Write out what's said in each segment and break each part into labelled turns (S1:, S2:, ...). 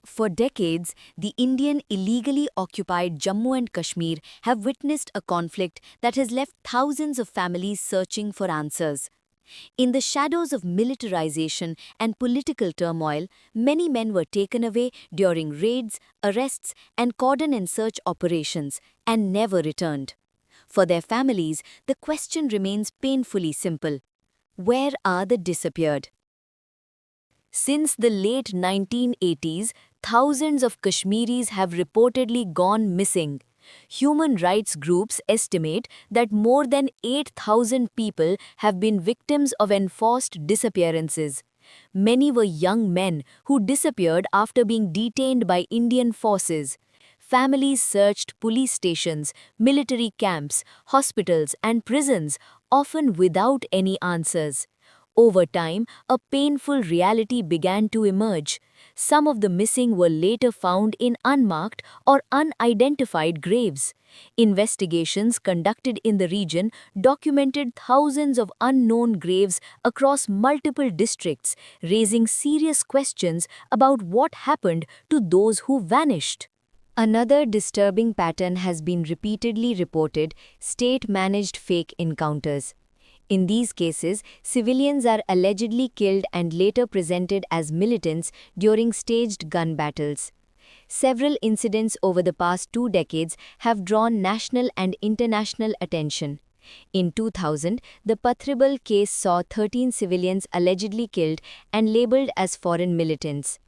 S1: For decades, the Indian illegally occupied Jammu and Kashmir have witnessed a conflict that has left thousands of families searching for answers. In the shadows of militarization and political turmoil, many men were taken away during raids, arrests, and cordon and search operations and never returned. For their families, the question remains painfully simple. Where are the disappeared? Since the late 1980s, thousands of Kashmiris have reportedly gone missing. Human rights groups estimate that more than 8,000 people have been victims of enforced disappearances. Many were young men who disappeared after being detained by Indian forces. Families searched police stations, military camps, hospitals, and prisons, often without any answers. Over time, a painful reality began to emerge. Some of the missing were later found in unmarked or unidentified graves. Investigations conducted in the region documented thousands of unknown graves across multiple districts, raising serious questions about what happened to those who vanished. Another disturbing pattern has been repeatedly reported: state-managed fake encounters. In these cases, civilians are allegedly killed and later presented as militants during staged gun battles. Several incidents over the past 2 decades have drawn national and international attention. In 2000, the Pathribal case saw 13 civilians allegedly killed and labeled as foreign militants.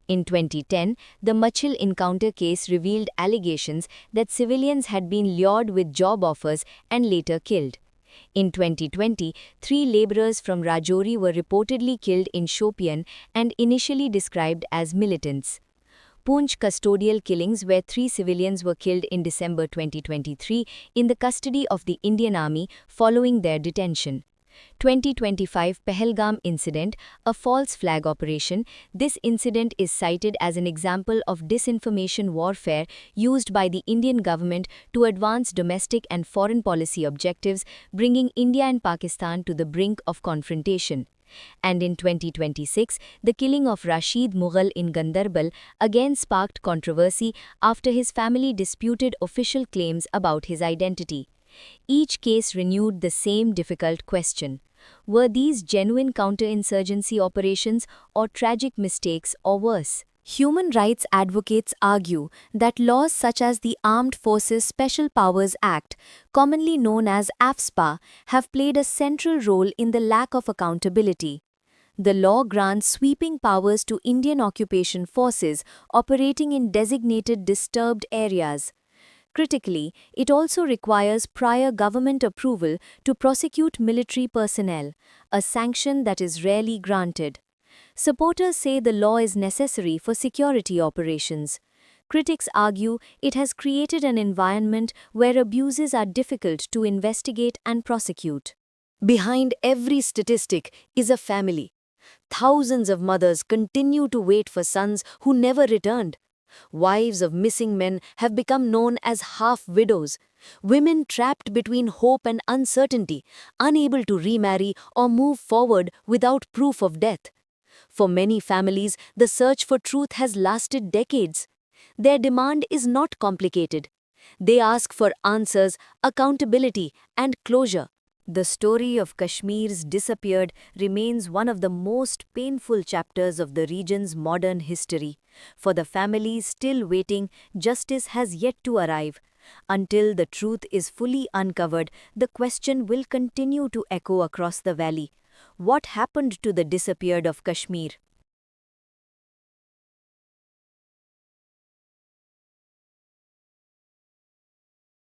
S1: In 2010, the Machil encounter case revealed allegations that civilians had been lured with job offers and later killed. In 2020, 3 laborers from Rajouri were reportedly killed in Shopian and initially described as militants. Poonch custodial killings, where 3 civilians were killed in December 2023 in the custody of the Indian Army following their detention. 2025 Pahalgam incident, a false flag operation. This incident is cited as an example of disinformation warfare used by the Indian government to advance domestic and foreign policy objectives, bringing India and Pakistan to the brink of confrontation. And in 2026, the killing of Rashid Mughal in Gandarbal again sparked controversy after his family disputed official claims about his identity. Each case renewed the same difficult question: were these genuine counterinsurgency operations or tragic mistakes, or worse? Human rights advocates argue that laws such as the Armed Forces Special Powers Act, commonly known as AFSPA, have played a central role in the lack of accountability. The law grants sweeping powers to Indian occupation forces operating in designated disturbed areas. Critically, it also requires prior government approval to prosecute military personnel, a sanction that is rarely granted. Supporters say the law is necessary for security operations. Critics argue it has created an environment where abuses are difficult to investigate and prosecute. Behind every statistic is a family. Thousands of mothers continue to wait for sons who never returned. Wives of missing men have become known as half-widows, women trapped between hope and uncertainty, unable to remarry or move forward without proof of death. For many families, the search for truth has lasted decades. Their demand is not complicated. They ask for answers, accountability, and closure. The story of Kashmir's disappeared remains one of the most painful chapters of the region's modern history. For the families still waiting, justice has yet to arrive. Until the truth is fully uncovered, the question will continue to echo across the valley: what happened to the disappeared of Kashmir?